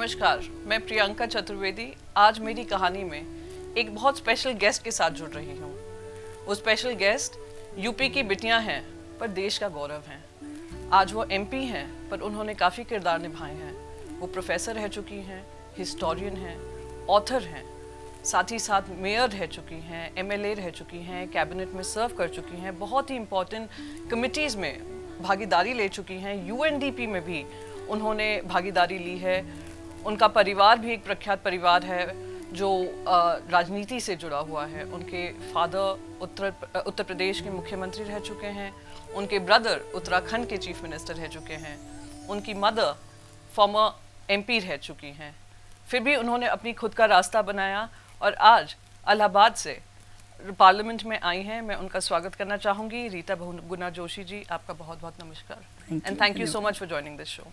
नमस्कार, मैं प्रियंका चतुर्वेदी आज मेरी कहानी में एक बहुत स्पेशल गेस्ट के साथ जुड़ रही हूँ। वो स्पेशल गेस्ट यूपी की बिटियाँ हैं पर देश का गौरव हैं। आज वो एमपी हैं पर उन्होंने काफ़ी किरदार निभाए हैं। वो प्रोफेसर रह चुकी हैं, हिस्टोरियन हैं, ऑथर हैं, साथ ही साथ मेयर रह चुकी हैं, एमएलए रह चुकी हैं, कैबिनेट में सर्व कर चुकी हैं, बहुत ही इम्पोर्टेंट कमिटीज़ में भागीदारी ले चुकी हैं, यूएनडीपी में भी उन्होंने भागीदारी ली है। उनका परिवार भी एक प्रख्यात परिवार है जो राजनीति से जुड़ा हुआ है। उनके फादर उत्तर प्रदेश के मुख्यमंत्री रह चुके हैं, उनके ब्रदर उत्तराखंड के चीफ मिनिस्टर रह चुके हैं, उनकी मदर फॉर्मर एमपी रह चुकी हैं। फिर भी उन्होंने अपनी खुद का रास्ता बनाया और आज इलाहाबाद से पार्लियामेंट में आई हैं। मैं उनका स्वागत करना चाहूँगी। रीता बहुगुणा जोशी जी, आपका बहुत बहुत नमस्कार and thank you so much for joining this show.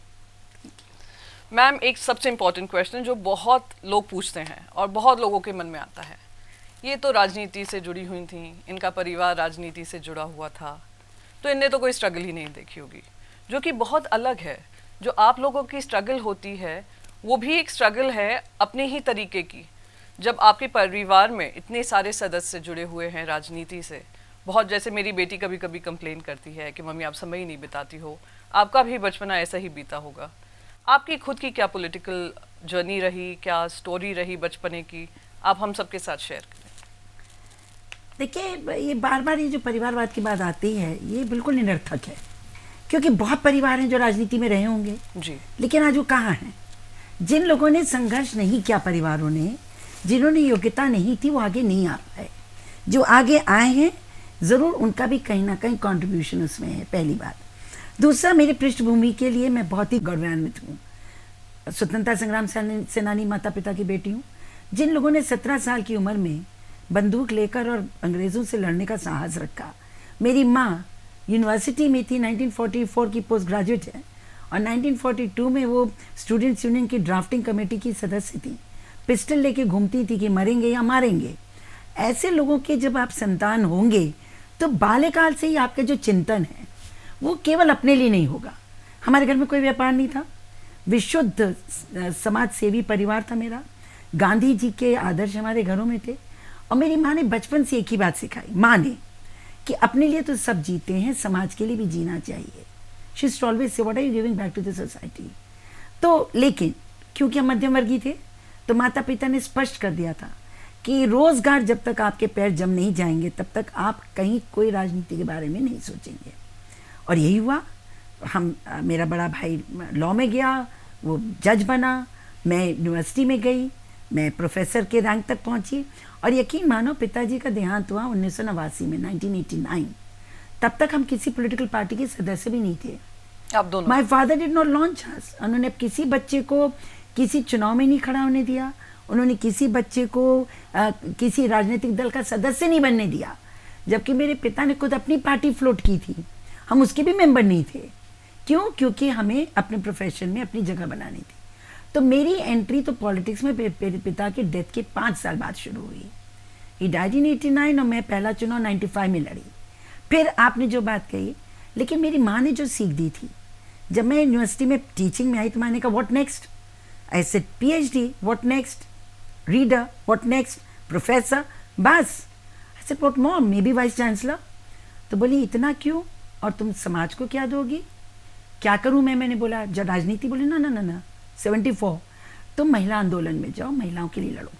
Ma'am, एक सबसे इम्पॉर्टेंट क्वेश्चन जो बहुत लोग पूछते हैं और बहुत लोगों के मन में आता है, ये तो राजनीति से जुड़ी हुई थी, इनका परिवार राजनीति से जुड़ा हुआ था, तो इनने तो कोई स्ट्रगल ही नहीं देखी होगी, जो कि बहुत अलग है। जो आप लोगों की स्ट्रगल होती है वो भी एक स्ट्रगल है अपने ही तरीके की। जब आपके परिवार में इतने सारे सदस्य जुड़े हुए हैं राजनीति से, बहुत, जैसे मेरी बेटी कभी कभी कंप्लेन करती है कि मम्मी आप समय ही नहीं बिताती हो, आपका भी बचपना ऐसा ही बीता होगा। आपकी खुद की क्या पॉलिटिकल जर्नी रही, क्या स्टोरी रही बचपने की, आप हम सबके साथ शेयर करें। देखिए, ये बार बार ये जो परिवारवाद की बात आती है ये बिल्कुल निरर्थक है, क्योंकि बहुत परिवार हैं जो राजनीति में रहे होंगे जी, लेकिन आज वो कहाँ हैं? जिन लोगों ने संघर्ष नहीं किया, परिवारों ने, जिन्होंने योग्यता नहीं थी, वो आगे नहीं आ पाए। जो आगे आए हैं ज़रूर उनका भी कहीं ना कहीं कंट्रीब्यूशन उसमें है, पहली बात। दूसरा, मेरी पृष्ठभूमि के लिए मैं बहुत ही गौरवान्वित हूँ। स्वतंत्रता संग्राम सेनानी माता पिता की बेटी हूँ, जिन लोगों ने 17 साल की उम्र में बंदूक लेकर और अंग्रेज़ों से लड़ने का साहस रखा। मेरी माँ यूनिवर्सिटी में थी, 1944 की पोस्ट ग्रेजुएट है, और 1942 में वो स्टूडेंट्स यूनियन की ड्राफ्टिंग कमेटी की सदस्य थी। पिस्टल लेके घूमती थी कि मरेंगे या मारेंगे। ऐसे लोगों के जब आप संतान होंगे तो बाल्यकाल से ही आपका जो चिंतन है वो केवल अपने लिए नहीं होगा। हमारे घर में कोई व्यापार नहीं था, विशुद्ध समाज सेवी परिवार था मेरा। गांधी जी के आदर्श हमारे घरों में थे और मेरी माँ ने बचपन से एक ही बात सिखाई, माँ ने, कि अपने लिए तो सब जीते हैं, समाज के लिए भी जीना चाहिए। She is always say what are you giving back to the society. तो लेकिन क्योंकि हम मध्यम वर्गीय थे तो माता पिता ने स्पष्ट कर दिया था कि रोजगार जब तक आपके पैर जम नहीं जाएंगे तब तक आप कहीं कोई राजनीति के बारे में नहीं सोचेंगे। और यही हुआ। मेरा बड़ा भाई लॉ में गया, वो जज बना, मैं यूनिवर्सिटी में गई, मैं प्रोफेसर के रैंक तक पहुंची। और यकीन मानो, पिताजी का देहांत हुआ 1989 में, 1989। तब तक हम किसी पॉलिटिकल पार्टी के सदस्य भी नहीं थे। आप दोनों? My father did not launch us. उन्होंने किसी बच्चे को किसी चुनाव में नहीं खड़ा होने दिया, उन्होंने किसी बच्चे को किसी राजनीतिक दल का सदस्य नहीं बनने दिया। जबकि मेरे पिता ने खुद अपनी पार्टी फ्लोट की थी, हम उसके भी मेंबर नहीं थे। क्यों? क्योंकि हमें अपने प्रोफेशन में अपनी जगह बनानी थी। तो मेरी एंट्री तो पॉलिटिक्स में मेरे पिता के डेथ के 5 साल बाद शुरू हुई। ही डाइड इन 89 और मैं पहला चुनाव 95 में लड़ी। फिर आपने जो बात कही, लेकिन मेरी माँ ने जो सीख दी थी, जब मैं यूनिवर्सिटी में टीचिंग में आई तो मैंने कहा what next. I said PhD, what next, reader, what next, professor, बस। I said what more, maybe vice chancellor. तो बोली इतना क्यों, और तुम समाज को क्या दोगी? क्या करूं मैंने बोला, जब राजनीति, बोले ना ना ना ना, 74 तुम महिला आंदोलन में जाओ, महिलाओं के लिए लड़ो।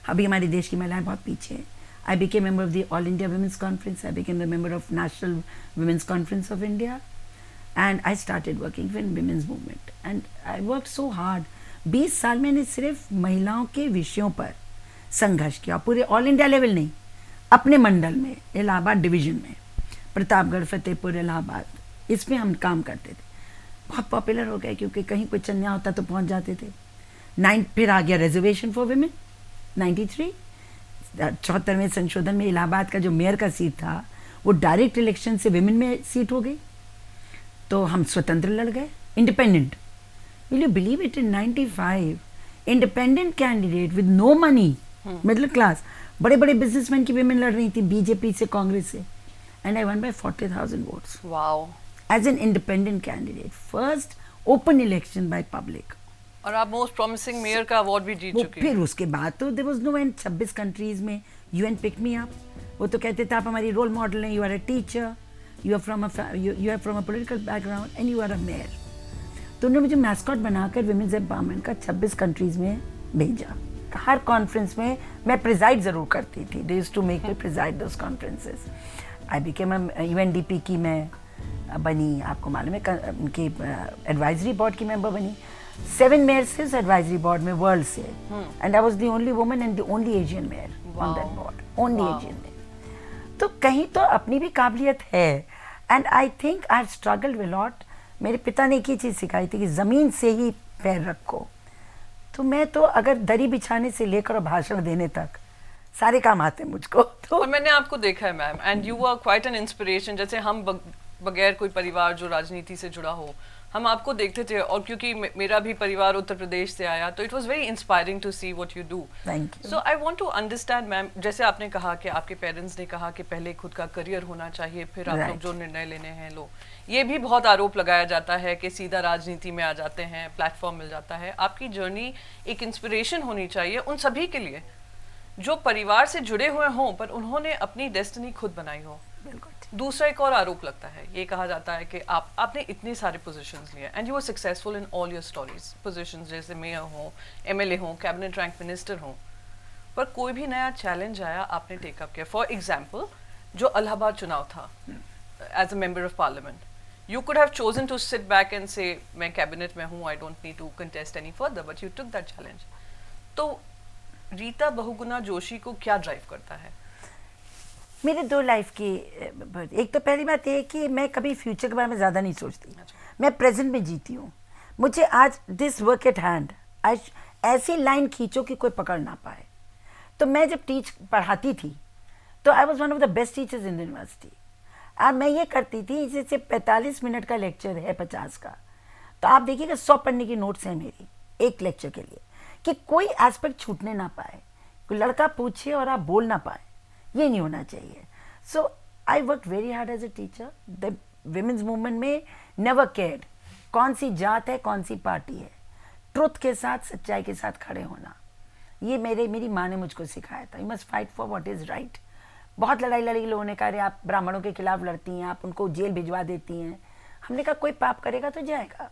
अभी हमारे देश की महिलाएं बहुत पीछे हैं। I became member of the all India women's conference, I became the member of national women's conference of India, and I started working in women's movement and I work so hard. 20 साल मैंने सिर्फ महिलाओं के विषयों पर संघर्ष किया, पूरे ऑल इंडिया लेवल नहीं, अपने मंडल में, इलाहाबाद डिवीज़न में, प्रतापगढ़, फतेहपुर, इलाहाबाद, इसमें हम काम करते थे। बहुत पॉपुलर हो गए क्योंकि कहीं कोई चन्या होता तो पहुंच जाते थे। फिर आ गया रिजर्वेशन फॉर वुमेन 93। 74वें संशोधन में इलाहाबाद का जो मेयर का सीट था वो डायरेक्ट इलेक्शन से वुमेन में सीट हो गई, तो हम स्वतंत्र लड़ गए, independent. Will you believe it, in 95 independent candidate with no money, middle class, बड़े बड़े बिजनेसमैन की वुमेन लड़ रही थी, बीजेपी से, कांग्रेस से, and I won by 40,000 votes. Wow. As an independent candidate, first open election by public. और आप मोस्ट प्रॉमिसिंग मेयर का अवार्ड भी जीत चुके हैं। फिर उसके बाद तो there was no end 26 countries में यूएन पिक मी अप। वो तो कहते थे आप हमारी रोल मॉडल हैं, you are a teacher, you are from a political background and you are a mayor. तो उन्होंने मुझे मैस्कॉट बनाकर विमेंस एम्पावरमेंट का 26 कंट्रीज में भेजा। हर कॉन्फ्रेंस में मैं प्रिजाइड जरूर करती थी, they used to make me preside those conferences. I became UNDP की मैं बनी, आपको मालूम है, उनकी एडवाइजरी बोर्ड की मेंबर बनी। 7 मेयर्स थे एडवाइजरी बोर्ड में वर्ल्ड से, and I was the only woman and the only Asian mayor on that board, only Asian mayor. तो कहीं तो अपनी भी काबिलियत है, and I think I have struggled a lot. मेरे पिता ने एक ही चीज़ सिखाई थी कि ज़मीन से ही पैर रखो। तो मैं तो अगर दरी बिछाने से लेकर भाषण देने तक सारे काम आते हैं मुझको। तो और मैंने आपको देखा है ma'am, and you are quite an inspiration. जैसे हम बगैर कोई परिवार जो राजनीति से जुड़ा हो, हम आपको देखते थे, और क्योंकि मेरा भी परिवार उत्तर प्रदेश से आया, तो it was very inspiring to see what you do. Thank you. So I want to understand ma'am, जैसे आपने कहा कि आपके पेरेंट्स ने कहा कि पहले खुद का करियर होना चाहिए, फिर आप लोग जो निर्णय लेने हैं लो। ये भी बहुत आरोप लगाया जाता है कि सीधा राजनीति में आ जाते हैं, प्लेटफॉर्म मिल जाता है। आपकी जर्नी एक इंस्पिरेशन होनी चाहिए उन सभी के लिए जो परिवार से जुड़े हुए हों पर उन्होंने अपनी डेस्टिनी खुद बनाई हो। दूसरा एक और आरोप लगता है, ये कहा जाता है कि आपने इतने सारे पोजीशंस लिए and you are successful in all your stories positions, जैसे मेयर हो, एमएलए हो, कैबिनेट रैंक मिनिस्टर हो, पर कोई भी नया चैलेंज आया आपने टेकअप किया। फॉर एग्जाम्पल जो इलाहाबाद चुनाव था, as a member of parliament, you could have chosen to sit back and say मैं कैबिनेट में हूँ, I don't need to contest any further, but you took that challenge. तो रीता बहुगुणा जोशी को क्या ड्राइव करता है? मेरे 2 लाइफ की, एक तो पहली बात ये है कि मैं कभी फ्यूचर के बारे में ज़्यादा नहीं सोचती। मैं प्रेजेंट में जीती हूँ। मुझे आज दिस वर्क एट हैंड, आज ऐसी लाइन खींचो कि कोई पकड़ ना पाए। तो मैं जब पढ़ाती थी तो I was one of the best teachers in university. अब मैं ये करती थी, जैसे 45 मिनट का लेक्चर है 50 का, तो आप देखिएगा 100 पढ़ने की नोट्स हैं मेरी एक लेक्चर के लिए, कि कोई एस्पेक्ट छूटने ना पाए, कोई लड़का पूछे और आप बोल ना पाए, ये नहीं होना चाहिए। So I work very hard as a teacher. The women's movement में नेवर केयर्ड कौन सी जात है, कौन सी पार्टी है, ट्रुथ के साथ, सच्चाई के साथ खड़े होना, ये मेरी माँ ने मुझको सिखाया था। You must fight for what is right. बहुत लड़ाई लड़ी लोगों ने कहा, अरे आप ब्राह्मणों के खिलाफ लड़ती हैं, आप उनको जेल भिजवा देती हैं। हमने कहा कोई पाप करेगा तो जाएगा,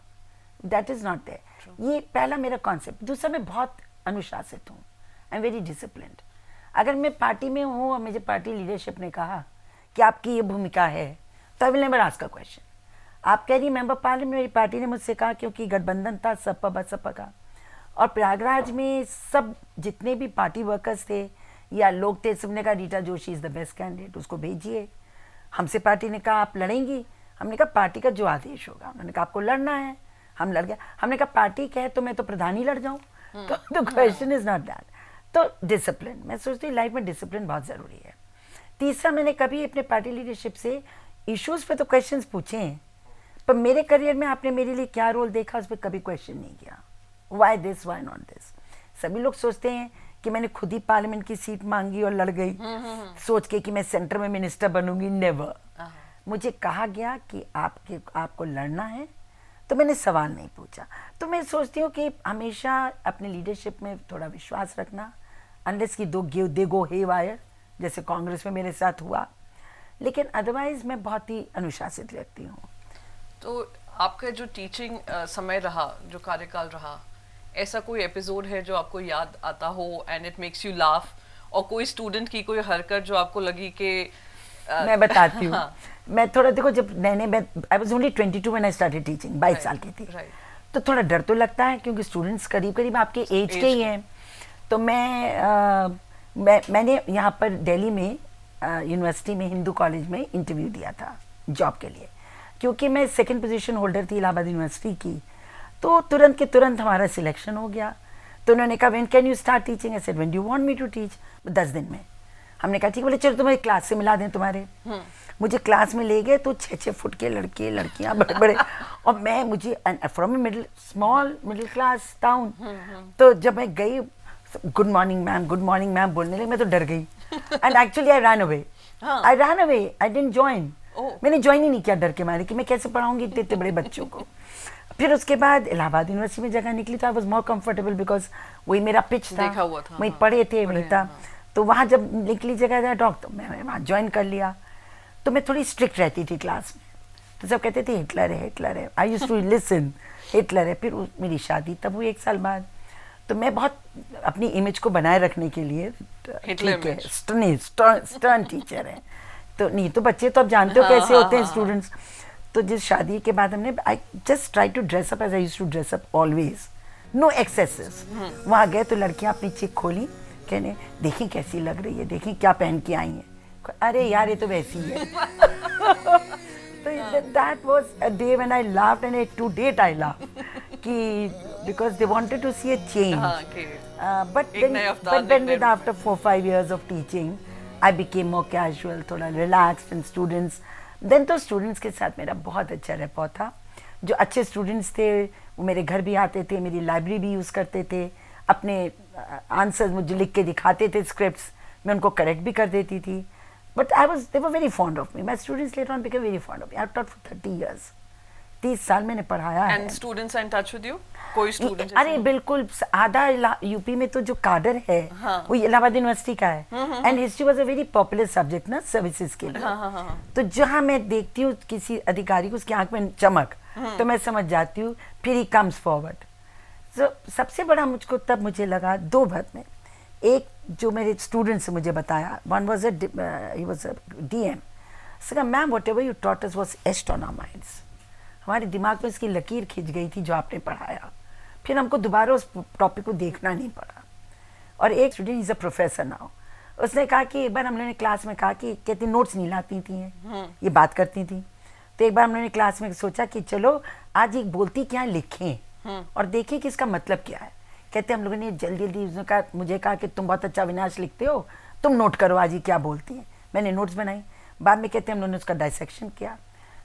दैट इज़ नॉट देयर। ये पहला मेरा कॉन्सेप्ट। दूसरा, मैं बहुत अनुशासित हूँ, आई एम वेरी डिसिप्लिन्ड। अगर मैं पार्टी में हूँ और मुझे पार्टी लीडरशिप ने कहा कि आपकी ये भूमिका है, तो I will never ask a question. आप कह रही मेंबर पार्लियामेंट, मेरी पार्टी ने मुझसे कहा, क्योंकि गठबंधन था सपा बसपा का, और प्रयागराज में सब जितने भी पार्टी वर्कर्स थे या लोग थे, सबने कहा Rita Joshi is the best candidate, उसको भेजिए। हमसे पार्टी ने कहा आप लड़ेंगी, हमने कहा पार्टी का जो आदेश होगा। उन्होंने कहा आपको लड़ना है, हम लड़ गए। हमने कहा पार्टी कहे तो मैं तो प्रधान ही लड़ जाऊँ, तो क्वेश्चन इज़ नॉट दैट। तो डिसिप्लिन, मैं सोचती हूँ लाइफ में डिसिप्लिन बहुत ज़रूरी है। तीसरा, मैंने कभी अपने पार्टी लीडरशिप से इश्यूज़ पे तो क्वेश्चंस पूछे हैं, पर मेरे करियर में आपने मेरे लिए क्या रोल देखा उस पर कभी क्वेश्चन नहीं किया। Why this, why not this. सभी लोग सोचते हैं कि मैंने खुद ही पार्लियामेंट की सीट मांगी और लड़ गई, सोच के कि मैं सेंटर में मिनिस्टर बनूंगी। नेवर। मुझे कहा गया कि आपको लड़ना है, तो मैंने सवाल नहीं पूछा। तो मैं सोचती हूँ कि हमेशा अपने लीडरशिप में थोड़ा विश्वास रखना, अनलेस की दे गो हे वायर, जैसे कांग्रेस में मेरे साथ हुआ, लेकिन अदरवाइज मैं बहुत ही अनुशासित व्यक्ति हूँ। तो आपका जो टीचिंग समय रहा, जो कार्यकाल रहा, ऐसा कोई एपिसोड है जो आपको याद आता हो and it makes you laugh, और कोई स्टूडेंट की कोई हरकत जो आपको लगी कि मैं बताती हूँ। हाँ। मैं थोड़ा, देखो, जब नए I was only 22 when I started teaching, 22 साल की थी, तो थोड़ा डर तो लगता है, क्योंकि स्टूडेंट्स करीब करीब आपके एज के ही हैं। तो मैंने यहाँ पर दिल्ली में यूनिवर्सिटी में हिंदू कॉलेज में इंटरव्यू दिया था जॉब के लिए, क्योंकि मैं 2nd पोजीशन होल्डर थी इलाहाबाद यूनिवर्सिटी की। तो तुरंत के तुरंत हमारा सिलेक्शन हो गया। तो उन्होंने कहा when can you start teaching? I said when do you want me to teach? 10 दिन में। हमने कहा ठीक, बोले चलो तुम्हें क्लास से मिला दें तुम्हारे। मुझे क्लास में ले गए, तो 6-6 फुट के लड़के लड़कियां बड़े बड़े, और मुझे from small middle class town. तो जब मैं गई, गुड मॉर्निंग मैम बोलने लगी, मैं तो डर गई। And actually I run away, I didn't join. मैंने ज्वाइन ही नहीं किया डर के मारे कि मैं कैसे पढ़ाऊंगी इतने बड़े बच्चों को। फिर उसके बाद इलाहाबाद यूनिवर्सिटी में जगह निकली तो I was more comfortable because वही मेरा पिच था, देखा हुआ था, वहीं हाँ। पढ़े थे, वहीं था। हाँ। तो वहाँ जब निकली जगह डॉक्टर, मैं वहाँ ज्वाइन कर लिया। तो मैं थोड़ी स्ट्रिक्ट रहती थी क्लास में, तो सब कहते थे हिटलर है, हिटलर है। I used to listen, Hitler है। फिर मेरी शादी तब हुई 1 साल बाद। तो मैं बहुत अपनी इमेज को बनाए रखने के लिए, हिटलर ठीक है, इमेज। स्टर्न टीचर है, तो नहीं तो बच्चे तो अब जानते हो हाँ, कैसे हाँ, होते हैं हाँ, स्टूडेंट्स। तो जिस शादी के बाद हमने, I just try to dress up as I used to dress up always, no excesses. वहाँ गए तो लड़कियाँ अपनी चिक खोली, कहने देखें कैसी लग रही है, देखें क्या पहन के आई हैं। अरे यार ये तो वैसी है। तो that was a day when I laughed, and to date I laugh कि because they wanted to see a change. हाँ, कि But एक नए अवतार then देखने with after 4-5 years of teaching, I became more casual, थोड़ा relaxed, and students. Then तो students के साथ मेरा बहुत अच्छा rapport था। जो अच्छे students थे वो मेरे घर भी आते थे, मेरी लाइब्रेरी भी यूज़ करते थे, अपने आंसर्स मुझे लिख के दिखाते थे, स्क्रिप्ट्स मैं उनको करेक्ट भी कर देती थी। But they were very fond of me. My students later on became very fond of me. I've taught for 30 years. 30 साल मैंने पढ़ाया है। And students are in touch with you? कोई student? अरे बिल्कुल, आधा यूपी में तो जो काडर है वो इलाहाबाद यूनिवर्सिटी का है। And history was a very popular subject ना सर्विसेज के लिए। तो जहाँ मैं देखती हूँ किसी अधिकारी को उसकी आंख में चमक, तो मैं समझ जाती हूँ, फिर ही कम्स फॉरवर्ड। तो सबसे बड़ा मुझको तब मुझे लगा 2 बात में। एक जो मेरे स्टूडेंट्स ने मुझे बताया, one was he was a DM, sir ma'am whatever you taught us was etched on our minds. हमारे दिमाग में इसकी लकीर खिंच गई थी जो आपने पढ़ाया, फिर हमको दोबारा उस टॉपिक को देखना नहीं पड़ा। और एक student is a professor now, उसने कहा कि एक बार हम लोगों ने क्लास में कहा कि कहती नोट्स नहीं लाती थी, ये बात करती थी। तो एक बार हम लोगों ने क्लास में सोचा कि चलो आज एक बोलती क्या लिखें और देखें कि इसका मतलब क्या है। कहते हम लोगों ने जल्दी जल्दी उसने कहा, मुझे कहा कि तुम बहुत अच्छा विनाश लिखते हो, तुम नोट करो आज ये क्या बोलती हैं। मैंने नोट्स बनाई। बाद में कहते हम लोगों ने उसका डाइसेक्शन किया।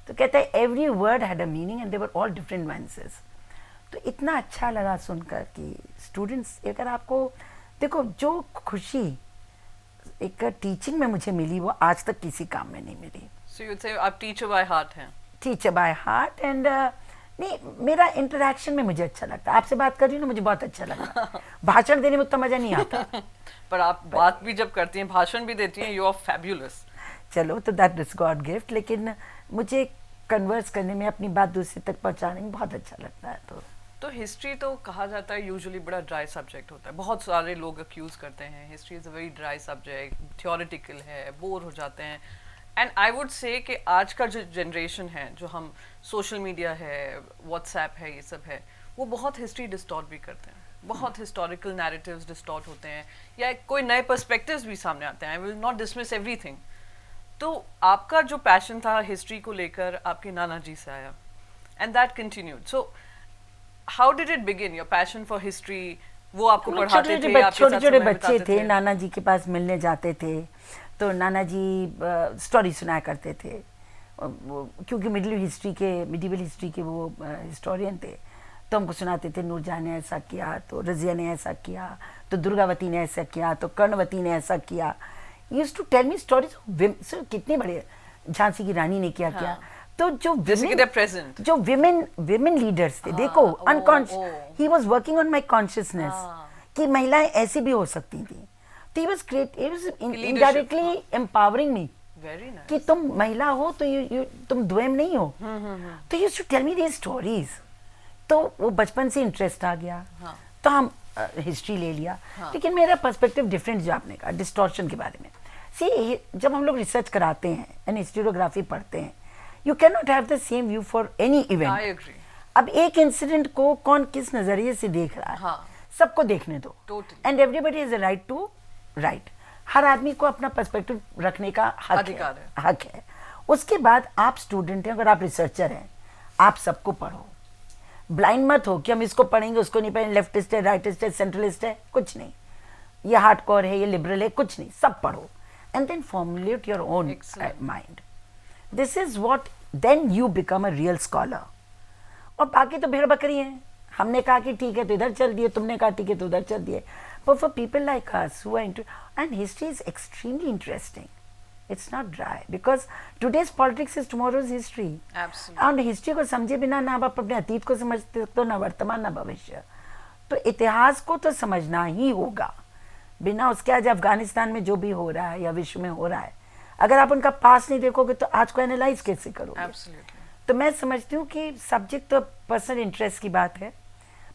तो कहते हैं every word had a meaning and they were all different nuances. तो इतना अच्छा लगा सुनकर कि स्टूडेंट्स, अगर आपको देखो जो खुशी एक टीचिंग में मुझे मिली वो आज तक किसी काम में नहीं मिली। So you'd say आप टीचर बाय हार्ट हैं? Teacher by heart. एंड नहीं, मेरा इंटरेक्शन में मुझे अच्छा लगता है। आपसे बात कर रही हूँ ना, मुझे बहुत अच्छा लगता है। भाषण देने में उतना मजा नहीं आता। पर आप बात भी जब करती हैं, भाषण भी देती हैं, यू आर फैब्युलस। चलो तो दैट इज गॉड गिफ्ट, लेकिन मुझे कन्वर्स करने में, अपनी बात दूसरे तक पहुंचाने में बहुत अच्छा लगता है। तो हिस्ट्री तो कहा जाता है यूजुअली बड़ा ड्राई सब्जेक्ट होता है, बहुत सारे लोग अक्यूज करते हैं history is a very dry subject, theoretical है, बोर हो जाते हैं। एंड आई वुड से कि आज का जो जनरेशन है, जो हम सोशल मीडिया है, व्हाट्सएप है, ये सब है, वो बहुत हिस्ट्री डिस्टॉर्ट भी करते हैं, बहुत हिस्टोरिकल नैरेटिव्स डिस्टॉर्ट होते हैं, या कोई नए पर्सपेक्टिव्स भी सामने आते हैं। I will not dismiss everything. तो आपका जो पैशन था हिस्ट्री को लेकर आपके नाना जी से आया, and that continued. So how did it begin, your passion for history? वो आपको पढ़ाते थे, आपके साथ छोटे छोटे समय बच्चे बिताते थे, नाना जी के पास मिलने जाते थे, तो नाना जी स्टोरी सुनाया करते थे। क्योंकि मिडिवल हिस्ट्री के वो हिस्टोरियन थे, तो हमको सुनाते थे नूरजहां ने ऐसा किया, तो रजिया ने ऐसा किया, तो दुर्गावती ने ऐसा किया, तो कर्णवती ने ऐसा किया। Used to tell me stories. कितने बड़े, झांसी की रानी ने क्या किया। तो जो विमेन लीडर्स थे, देखो unconscious, he was working on my consciousness कि महिलाएं ऐसी भी हो सकती थी। तो ही वाज इनडायरेक्टली एम्पावरिंग मी कि तुम महिला हो तो तुम द्वयम नहीं हो। तो used to tell me these stories. तो वो बचपन से इंटरेस्ट आ गया। तो हम हिस्ट्री ले लिया। लेकिन मेरा पर्सपेक्टिव डिफरेंट, जो आपने कहा डिस्टॉर्शन के बारे में। सी, जब हम लोग रिसर्च कराते हैं एंड हिस्टोरियोग्राफी पढ़ते हैं, you can not have the same view for any event. अब एक इंसिडेंट को कौन किस नजरिए से देख रहा है, सबको देखने दो। And everybody is a right to write. हर आदमी को अपना पर्सपेक्टिव रखने का हक है। उसके बाद आप स्टूडेंट हैं, अगर आप रिसर्चर हैं, आप सबको पढ़ो। ब्लाइंड मत हो कि हम इसको पढ़ेंगे उसको नहीं पढ़ेंगे, लेफ्टिस्ट है, राइटिस्ट है, सेंट्रलिस्ट है, कुछ नहीं। ये हार्डकोर है, ये लिबरल है, कुछ नहीं, सब पढ़ो। And then formulate your own mind. This is what then you become a real scholar. और बाकी तो भेड़ बकरी हैं। हमने कहा कि ठीक है तो इधर चल दिए, तुमने कहा ठीक है तो उधर चल दिए। But for people like us who are into, and history is extremely interesting. It's not dry because today's politics is tomorrow's history. Absolutely. और हिस्ट्री को समझे बिना ना आप अपने अतीत को समझते तो ना वर्तमान ना भविष्य। तो इतिहास को तो समझना ही होगा। बिना उसके आज अफगानिस्तान में जो भी हो रहा है या विश्व में हो रहा है, अगर आप उनका पास नहीं देखोगे तो आज को एनालाइज कैसे करोगे? Absolutely. तो मैं समझती हूँ कि सब्जेक्ट तो पर्सनल इंटरेस्ट की बात है,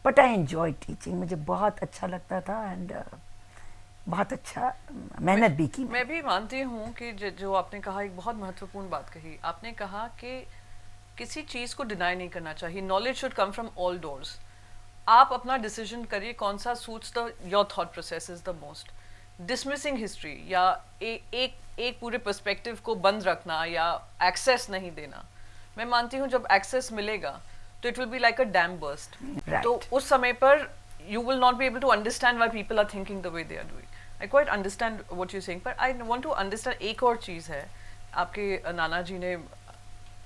बट आई एंजॉय टीचिंग। मुझे बहुत अच्छा लगता था एंड बहुत अच्छा मेहनत भी की। मैं भी मानती हूँ कि जो आपने कहा एक बहुत महत्वपूर्ण बात कही। आपने कहा कि किसी चीज़ को डिनाई नहीं करना चाहिए। Knowledge should come from all doors. आप अपना डिसीजन करिए कौन सा suits the your thought process the most. Dismissing history या एक पूरे पर्सपेक्टिव को बंद रखना या एक्सेस नहीं देना, मैं मानती हूँ जब एक्सेस मिलेगा तो it will be like a dam burst. तो उस समय पर you will not be able to understand why people are thinking the way they are doing. I quite understand what you're saying, but I want to understand एक और चीज़ है। आपके नाना जी ने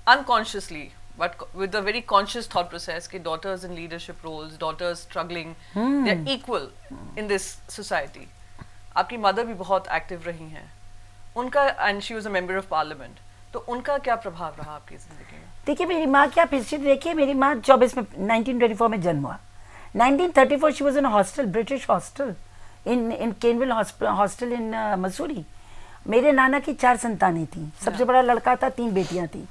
unconsciously but with a very conscious thought process कि daughters in leadership roles, daughters struggling, they are equal in this society. आपकी mother भी बहुत active रही हैं, उनका and she was a member of parliament, तो उनका क्या प्रभाव रहा आपकी जिंदगी में? देखिए मेरी माँ की आप हिस्ट्री देखिए, मेरी माँ 24 में 1924 में जन्म हुआ। 1934 she was in a hostel, British hostel in Caneville hostel in Mussoorie. मेरे नाना की 4 संतानें थी। सबसे बड़ा लड़का था, 3 बेटियां थी।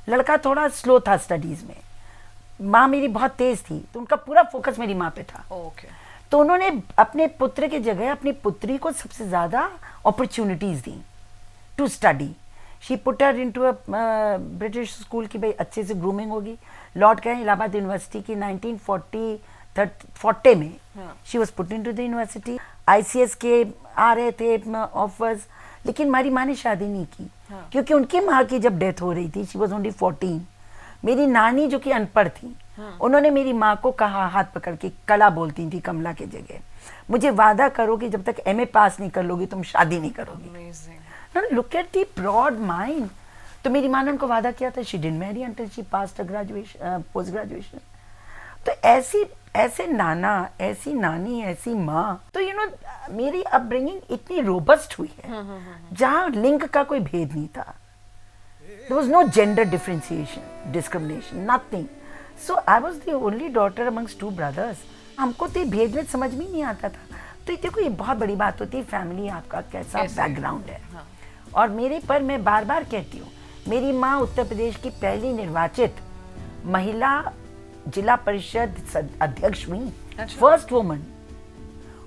लड़का थोड़ा स्लो था स्टडीज में, माँ मेरी बहुत तेज थी, तो उनका पूरा फोकस मेरी माँ पे था। Okay. तो उन्होंने अपने पुत्र की जगह अपनी पुत्री को सबसे ज्यादा अपॉर्चुनिटीज दी to study. She put her into a British school की भाई अच्छे से ग्रूमिंग होगी। लौट गए इलाहाबाद यूनिवर्सिटी की 1940 में। She was put in to the university. ICS के आ रहे थे ऑफर्स, लेकिन हमारी माँ ने शादी नहीं की क्योंकि उनकी माँ की जब डेथ हो रही थी शी वॉज ओनली 14। मेरी नानी जो कि अनपढ़ थी, उन्होंने मेरी माँ को कहा हाथ पकड़ के, कला बोलती थी कमला की जगह, मुझे वादा करो कि जब तक MA पास नहीं कर लोगी तुम शादी नहीं करोगी। Look at the broad mind. तो मेरी माँ ने उनको वादा किया था, she didn't marry until she passed graduation, post graduation. तो ऐसे नाना, ऐसी नानी, ऐसी माँ, तो मेरी अपब्रिंगिंग इतनी रोबस्ट हुई है जहाँ लिंग का कोई भेद नहीं था। There was no gender differentiation, discrimination, nothing. So I was the only daughter amongst 2 brothers. हमको तो ये भेद समझ में नहीं आता था। तो देखो ये बहुत बड़ी बात होती है, फैमिली आपका कैसा बैकग्राउंड है। हाँ। और मेरे पर मैं बार बार कहती हूँ, मेरी माँ उत्तर प्रदेश की पहली निर्वाचित महिला जिला परिषद अध्यक्ष हुई, फर्स्ट वुमन।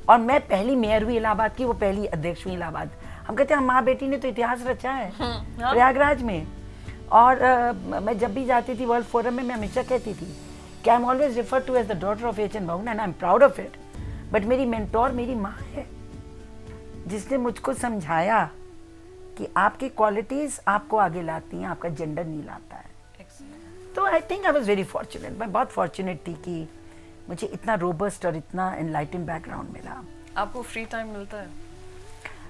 और मैं पहली मेयर हुई इलाहाबाद की, वो पहली अध्यक्ष हुई इलाहाबाद। हम कहते हैं माँ बेटी ने तो इतिहास रचा है प्रयागराज में। और मैं जब भी जाती थी वर्ल्ड फोरम में, मैं हमेशा कहती थी कि I am always refer to as the daughter of H.N. Bhawan and I am proud of it. But मेरी मेंटोर मेरी माँ है, जिसने मुझको समझाया कि आपकी क्वालिटीज आपको आगे लाती हैं, आपका जेंडर नहीं लाता है। तो I think I was very fortunate. मैं बहुत फॉर्चुनेट थी कि मुझे इतना रोबस्ट और इतना एनलाइटन बैकग्राउंड मिला। आपको फ्री टाइम मिलता है?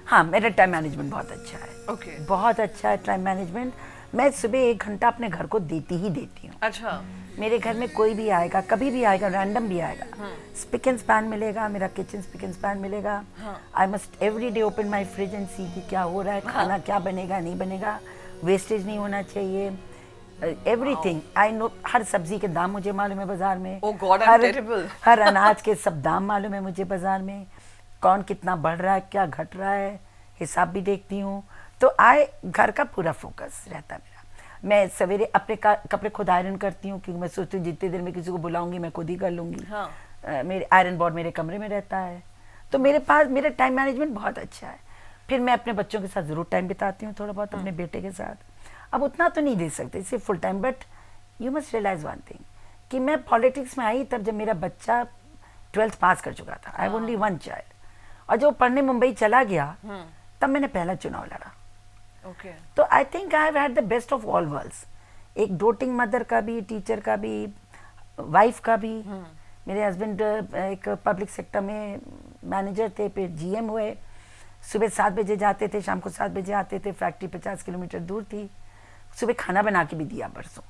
हाँ, मेरा टाइम मैनेजमेंट बहुत अच्छा है। Okay. बहुत अच्छा है टाइम मैनेजमेंट। मैं सुबह 1 घंटा अपने घर को देती ही देती हूँ। अच्छा। मेरे घर में कोई भी आएगा, कभी भी आएगा, रैंडम भी आएगा, स्पिक एंड स्पैन मिलेगा, मेरा किचन स्पिक एंड स्पैन मिलेगा। I must every day open my fridge and see कि क्या हो रहा है, खाना क्या बनेगा नहीं बनेगा, वेस्टेज नहीं होना चाहिए, एवरीथिंग आई नो। हर सब्जी के दाम मुझे मालूम है बाजार में। Oh God, I'm terrible. हर अनाज के सब दाम मालूम है मुझे बाजार में, कौन कितना बढ़ रहा है, क्या घट रहा है, हिसाब भी देखती हूँ। तो घर का पूरा फोकस रहता है मेरा। मैं सवेरे अपने कपड़े खुद आयरन करती हूँ क्योंकि मैं सोचती हूँ जितनी देर में किसी को बुलाऊंगी मैं खुद ही कर लूँगी। हाँ। मेरे आयरन बोर्ड मेरे कमरे में रहता है, तो मेरे पास मेरा टाइम मैनेजमेंट बहुत अच्छा है। फिर मैं अपने बच्चों के साथ ज़रूर टाइम बिताती हूँ, थोड़ा बहुत अपने बेटे के साथ। अब उतना तो नहीं दे सकते इसे full time, but you must realise one thing कि मैं पॉलिटिक्स में आई तब जब मेरा बच्चा 12th पास कर चुका था। I only 1 child. और जब पढ़ने मुंबई चला गया तब मैंने पहला चुनाव लड़ा। Okay. तो I think I have had the best of all worlds. एक डोटिंग मदर का भी, टीचर का भी, वाइफ का भी। मेरे हस्बैंड एक पब्लिक सेक्टर में मैनेजर थे, फिर GM हुए। सुबह 7 बजे जाते थे, शाम को 7 बजे आते थे। फैक्ट्री 50 किलोमीटर दूर थी। सुबह खाना बना के भी दिया परसों।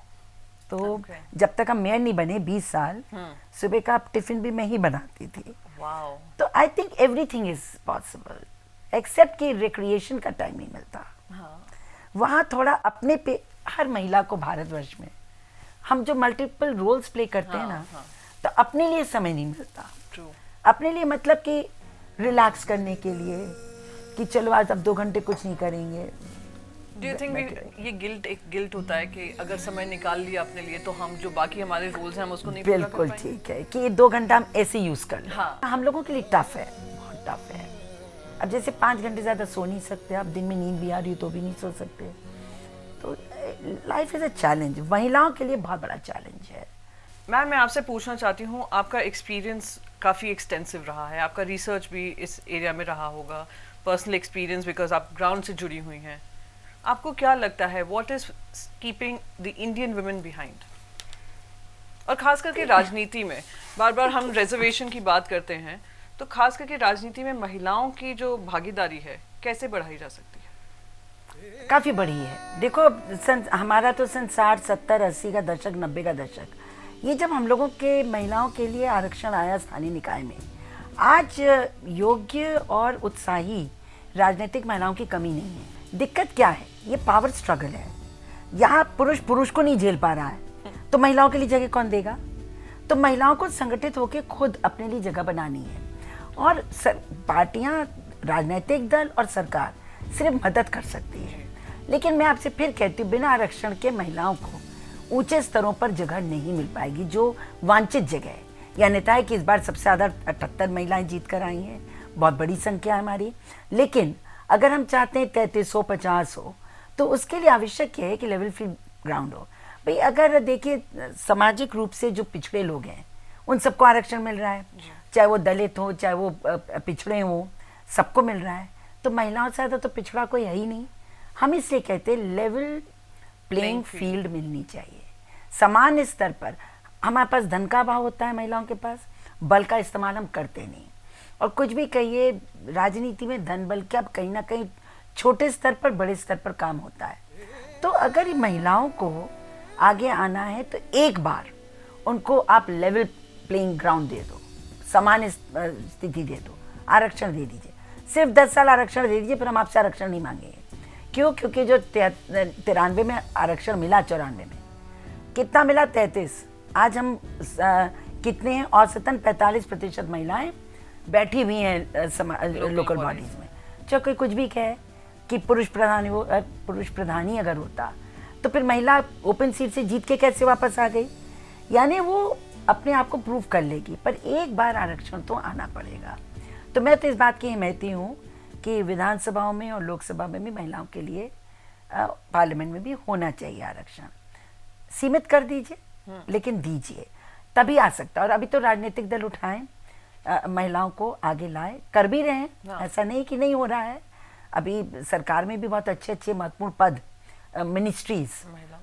तो जब तक हम मेयर नहीं बने 20 साल, सुबह का टिफिन भी मैं ही बनाती थी। Wow. तो I think everything is possible except कि रिक्रिएशन का टाइम नहीं मिलता। हाँ। वहाँ थोड़ा अपने पे, हर महिला को भारतवर्ष में हम जो मल्टीपल रोल्स प्ले करते हैं ना, तो अपने लिए समय नहीं मिलता। ट्रू। अपने लिए मतलब कि रिलैक्स करने के लिए कि चलो आज अब 2 घंटे कुछ नहीं करेंगे। डू यू थिंक ये गिल्ट, एक गिल्ट होता है कि अगर समय निकाल लिया अपने लिए तो हम जो बाकी हमारे रोल्स हैं हम उसको नहीं पूरा कर बिल्कुल पाएंगे? ठीक है कि ये 2 घंटा हम ऐसे यूज कर लें। हाँ। हम लोगों के लिए टफ है, बहुत टफ है। अब जैसे 5 घंटे ज्यादा सो नहीं सकते, आप दिन में नींद भी आ रही हो तो भी नहीं सो सकते, तो लाइफ इज अ चैलेंज, महिलाओं के लिए बहुत बड़ा चैलेंज है। मैम, मैं आपसे पूछना चाहती हूँ, आपका एक्सपीरियंस काफ़ी एक्सटेंसिव रहा है, आपका रिसर्च भी इस एरिया में रहा होगा, पर्सनल एक्सपीरियंस, बिकॉज आप ग्राउंड से जुड़ी हुई हैं। आपको क्या लगता है what is keeping the Indian women behind, और खास करके राजनीति में? बार बार हम रिजर्वेशन की बात करते हैं, तो खास करके राजनीति में महिलाओं की जो भागीदारी है कैसे बढ़ाई जा सकती है? काफी बड़ी है। देखो हमारा तो सन 60, 70, 80 का दशक, 90 का दशक, ये जब हम लोगों के महिलाओं के लिए आरक्षण आया स्थानीय निकाय में, आज योग्य और उत्साही राजनीतिक महिलाओं की कमी नहीं है। दिक्कत क्या है? ये पावर स्ट्रगल है। यहाँ पुरुष को नहीं झेल पा रहा है, तो महिलाओं के लिए जगह कौन देगा? तो महिलाओं को संगठित होकर खुद अपने लिए जगह बनानी है, और पार्टियां, राजनीतिक दल और सरकार सिर्फ मदद कर सकती है। लेकिन मैं आपसे फिर कहती हूँ, बिना आरक्षण के महिलाओं को ऊंचे स्तरों पर जगह नहीं मिल पाएगी, जो वांछित जगह है। यह नेता है कि इस बार सबसे ज़्यादा 78 महिलाएं जीत कर आई हैं, बहुत बड़ी संख्या है हमारी। लेकिन अगर हम चाहते हैं 33 हो, 50 हो, तो उसके लिए आवश्यक है कि लेवल फील्ड ग्राउंड हो। भाई अगर देखिए, सामाजिक रूप से जो पिछड़े लोग हैं उन सबको आरक्षण मिल रहा है, चाहे वो दलित हो, चाहे वो पिछड़े हो, सबको मिल रहा है। तो महिलाओं से ज़्यादा तो पिछड़ा कोई है ही नहीं। हम इसलिए कहते हैं लेवल प्लेइंग फील्ड मिलनी चाहिए, समान स्तर पर। हमारे पास धन का अभाव होता है, महिलाओं के पास बल का इस्तेमाल हम करते नहीं। और कुछ भी कहिए, राजनीति में धन बल के अब कहीं ना कहीं छोटे स्तर पर बड़े स्तर पर काम होता है। तो अगर महिलाओं को आगे आना है तो एक बार उनको आप लेवल प्लेइंग ग्राउंड दे दो, समान स्थिति दे दो, आरक्षण दे दीजिए। सिर्फ 10 साल आरक्षण दे दीजिए, फिर हम आपसे आरक्षण नहीं मांगेंगे। क्यों? क्योंकि जो 93 में आरक्षण मिला, 94 में कितना मिला? 33। आज हम कितने हैं? औसतन 45% महिलाएं बैठी हुई हैं लोकल बॉडीज में। चाहे कोई कुछ भी कहे कि पुरुष प्रधानी अगर होता तो फिर महिला ओपन सीट से जीत के कैसे वापस आ गई? यानी वो अपने आप को प्रूव कर लेगी, पर एक बार आरक्षण तो आना पड़ेगा। तो मैं तो इस बात की हिमायती हूँ कि विधानसभाओं में और लोकसभा में भी महिलाओं के लिए, पार्लियामेंट में भी होना चाहिए आरक्षण। सीमित कर दीजिए लेकिन दीजिए, तभी आ सकता है। और अभी तो राजनीतिक दल उठाएं, महिलाओं को आगे लाए, कर भी रहे हैं, ऐसा नहीं कि नहीं हो रहा है। अभी सरकार में भी बहुत अच्छे अच्छे महत्वपूर्ण पद, मिनिस्ट्रीज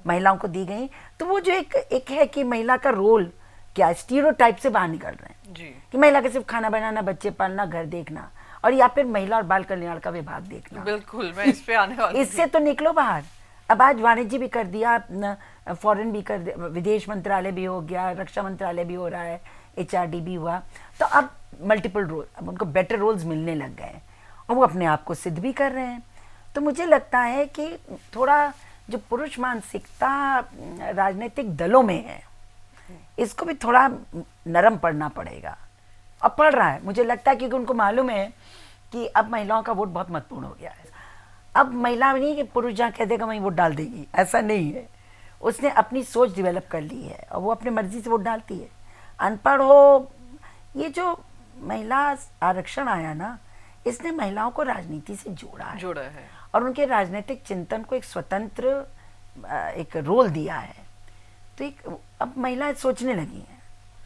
महिलाओं को दी गई। तो वो जो एक है कि महिला का रोल क्या, स्टीरियोटाइप से बाहर निकल रहे हैं जी। कि महिला का सिर्फ खाना बनाना, बच्चे पालना, घर देखना, और या फिर महिला और बाल कल्याण का विभाग देखना। बिल्कुल, मैं इस पे आने वाली इससे तो निकलो बाहर। अब आज वाणिज्य भी कर दिया, फॉरेन भी कर दिया, विदेश मंत्रालय भी हो गया, रक्षा मंत्रालय भी हो रहा है, HRD भी हुआ। तो अब मल्टीपल रोल, अब उनको बेटर रोल्स मिलने लग गए और वो अपने आप को सिद्ध भी कर रहे हैं। तो मुझे लगता है कि थोड़ा जो पुरुष मानसिकता राजनीतिक दलों में है, इसको भी थोड़ा नरम पड़ना पड़ेगा, और पड़ रहा है मुझे लगता है, क्योंकि उनको मालूम है कि अब महिलाओं का वोट बहुत महत्वपूर्ण हो गया है। अब महिला नहीं कि पुरुष जहाँ कह देगा वहीं वोट डाल देगी, ऐसा नहीं है। उसने अपनी सोच डेवलप कर ली है और वो अपनी मर्जी से वोट डालती है। अनपढ़ हो, ये जो महिला आरक्षण आया ना, इसने महिलाओं को राजनीति से जोड़ा है और उनके राजनीतिक चिंतन को एक स्वतंत्र एक रोल दिया है। तो एक अब महिलाएं सोचने लगी हैं।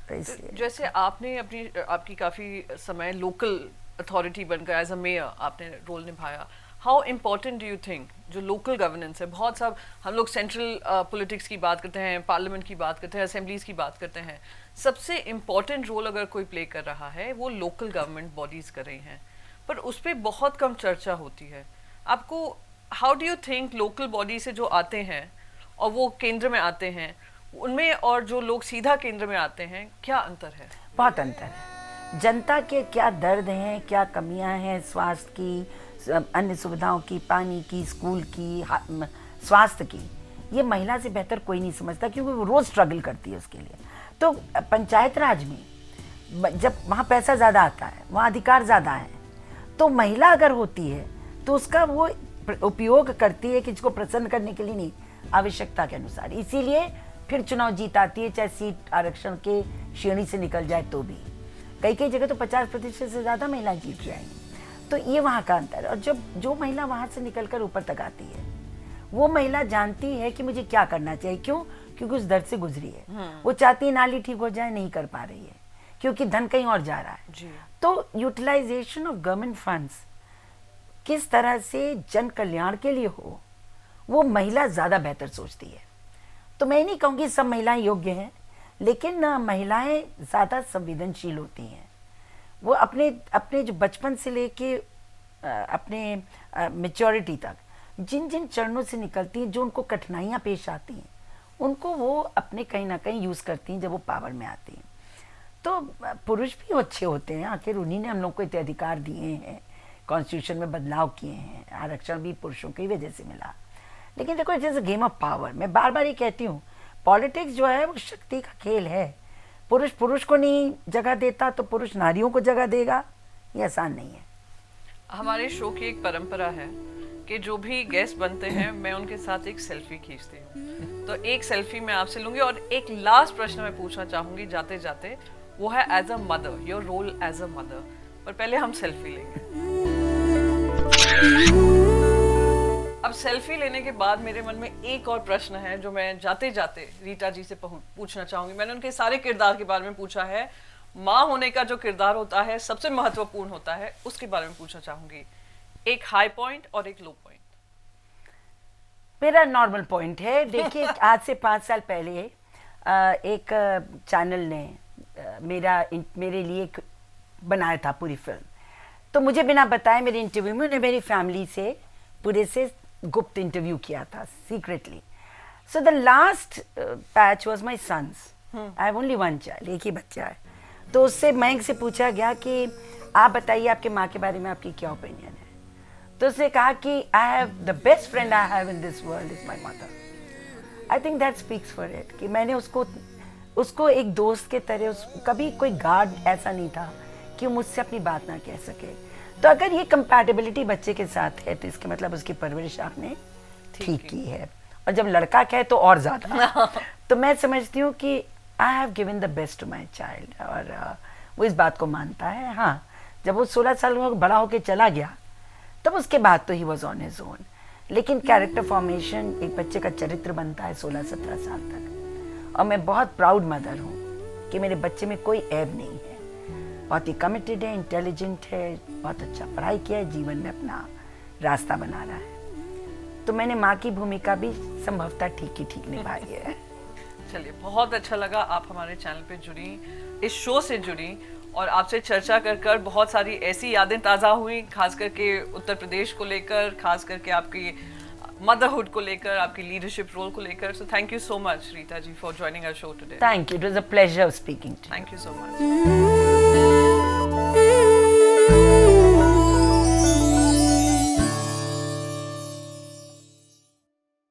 तो जैसे आपने आपकी काफ़ी समय लोकल अथॉरिटी बनकर एज अ मेयर आपने रोल निभाया, how important do you think जो लोकल गवर्नेंस है? बहुत सब हम लोग सेंट्रल पॉलिटिक्स की बात करते हैं, पार्लियामेंट की बात करते हैं, असेंबलीज की बात करते हैं, सबसे इम्पॉर्टेंट रोल अगर कोई प्ले कर रहा है वो लोकल गवर्नमेंट बॉडीज़ कर रही हैं, पर उस पर बहुत कम चर्चा होती है। आपको how do you think local body से जो आते हैं और वो केंद्र में आते हैं, उनमें और जो लोग सीधा केंद्र में आते हैं, क्या अंतर है? बहुत अंतर है। जनता के क्या दर्द हैं, क्या कमियां हैं स्वास्थ्य की, अन्य सुविधाओं की, पानी की, स्कूल की, स्वास्थ्य की, ये महिला से बेहतर कोई नहीं समझता, क्योंकि वो रोज़ स्ट्रगल करती है उसके लिए। तो पंचायत राज में जब वहाँ पैसा ज़्यादा आता है, वहाँ अधिकार ज़्यादा है, तो महिला अगर होती है तो उसका वो उपयोग करती है किसी को प्रसन्न करने के लिए नहीं, आवश्यकता के अनुसार। इसीलिए फिर चुनाव जीत आती है, चाहे सीट आरक्षण के श्रेणी से निकल जाए तो भी। कई कई जगह तो 50% से ज़्यादा महिलाएं जीत जाएंगी। तो ये वहाँ का अंतर है। और जब जो महिला वहाँ से निकलकर ऊपर तक आती है, वो महिला जानती है कि मुझे क्या करना चाहिए। क्यों? क्योंकि उस दर्द से गुजरी है। वो चाहती है नाली ठीक हो जाए, नहीं कर पा रही है क्योंकि धन कहीं और जा रहा है। तो यूटिलाइजेशन ऑफ गवर्नमेंट फंड्स किस तरह से जन कल्याण के लिए हो, वो महिला ज़्यादा बेहतर सोचती है। तो मैं नहीं कहूँगी सब महिलाएं योग्य हैं, लेकिन महिलाएं ज़्यादा संवेदनशील होती हैं। वो अपने अपने जो बचपन से लेके अपने मैच्योरिटी तक जिन जिन चरणों से निकलती हैं, जो उनको कठिनाइयाँ पेश आती हैं, उनको वो अपने कहीं ना कहीं यूज़ करती हैं जब वो पावर में आती हैं। तो पुरुष भी अच्छे होते हैं, आखिर उन्हीं ने हम लोग को इतने अधिकार दिए हैं, कॉन्स्टिट्यूशन में बदलाव किए हैं, आरक्षण भी पुरुषों की वजह से मिला। लेकिन देखो, it is a game of power. मैं बार बार ये कहती हूँ, पॉलिटिक्स जो है वो शक्ति का खेल है। पुरुष पुरुष को नहीं जगह देता तो पुरुष नारियों को जगह देगा, ये आसान नहीं है। हमारे शो की एक परंपरा है कि जो भी गेस्ट बनते हैं, मैं उनके साथ एक सेल्फी खींचती हूँ। तो एक सेल्फी मैं आपसे लूंगी और एक लास्ट प्रश्न मैं पूछना चाहूंगी जाते जाते, वो है as a mother, your role as a mother. पर पहले हम सेल्फी लेंगे। अब सेल्फी लेने के बाद मेरे मन में एक और प्रश्न है जो मैं जाते जाते रीटा जी से पूछना चाहूंगी। मैंने उनके सारे किरदार के बारे में पूछा है, माँ होने का जो किरदार होता है सबसे महत्वपूर्ण होता है, उसके बारे में पूछना चाहूंगी। एक हाई पॉइंट और एक लो पॉइंट। मेरा नॉर्मल पॉइंट है, देखिए आज से 5 साल पहले एक चैनल ने मेरे लिए बनाया था पूरी फिल्म। तो मुझे बिना बताए मेरे इंटरव्यू में उन्हें मेरी फैमिली से पूरे से गुप्त इंटरव्यू किया था, secretly. So the last patch was my sons. I have only one child, एक ही बच्चा है। तो उससे मयंक से पूछा गया कि आप बताइए आपके माँ के बारे में आपकी क्या ओपिनियन है। तो उसने कहा कि I have the best friend I have in this world is my mother. I think that speaks for it कि मैंने उसको एक दोस्त के तरह, कभी कोई गार्ड ऐसा नहीं था कि मुझसे अपनी बात ना कह सके। तो अगर ये कंपैटिबिलिटी बच्चे के साथ है तो इसके मतलब उसकी परवरिश आपने ठीक की है। और जब लड़का कहे तो और ज़्यादा। तो मैं समझती हूँ कि I have given the best to my child, और वो इस बात को मानता है। हाँ, जब वो 16 साल में बड़ा होके चला गया तब उसके बाद तो he was on his own. लेकिन कैरेक्टर फॉर्मेशन, एक बच्चे का चरित्र बनता है 16-17 साल तक। और मैं बहुत प्राउड मदर हूँ कि मेरे बच्चे में कोई ऐब नहीं है। बहुत ही कमिटेड है, इंटेलिजेंट है, बहुत अच्छा पढ़ाई किया है, जीवन में अपना रास्ता बना रहा है। तो मैंने माँ की भूमिका भी संभवतः ठीक निभाई है। चलिए, बहुत अच्छा लगा आप हमारे चैनल पे जुड़ी, इस शो से जुड़ी, और आपसे चर्चा कर बहुत सारी ऐसी यादें ताज़ा हुई, खास करके उत्तर प्रदेश को लेकर, खास करके आपकी मदरहुड को लेकर, आपकी लीडरशिप रोल को लेकर। So thank you so much Rita ji for joining our show today. Thank you, it was a pleasure speaking to you. Thank you so much.